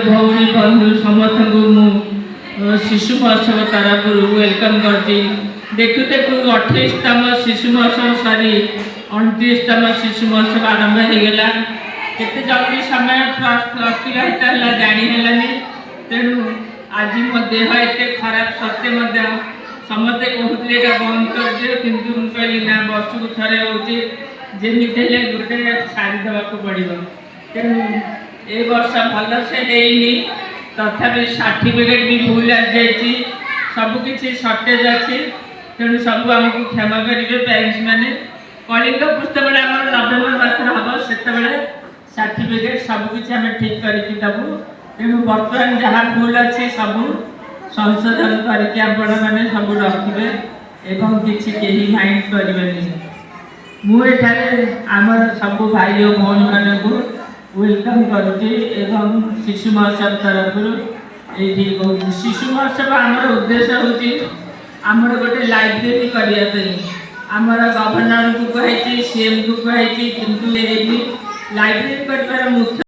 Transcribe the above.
भौणी बंधु समस्त को शिशु महोत्सव तरफ वेलकम करती देखु देखु 28तम शिशु महोत्सव सरी 29तम शिशु महोत्सव आरंभ होगा केते जल्दी समय अतिबाहित है जानी तेणु आज मो देह एत खराब सत्य समस्ते कहते बंद कर दियो किंतु कहली ना वर्ष को थे होमती गोटे सारी देवाक पड़ो तेणु ए वर्ष भल से है तथापि सर्टिफिकेट भी भूल आ जाइए सबकि सर्टेज अच्छी तेणु सब आमको क्षमा करेंगे पेरेंट्स मैंने कलिंग पुस्तक नवेम्बर मास हम से सर्टिफिकेट सबकि आम ठीक करके देवु तेणु बर्तमान जहाँ भूल अच्छी सब संशोधन करके आपण मैंने सब रखिए एवं किसी कहीं माइंड करेंगे मुझे आमर सब भाई और भौणी मान को वेलकम करुँची एवं शिशु महोत्सव तरफ ये शिशु महोत्सव आमर उद्देश्य हूँ आमर गोटे लाइब्रेरी करने आमर गवर्नर को कही सीएम को कही किंतु लाइब्रेरी कर मुख्य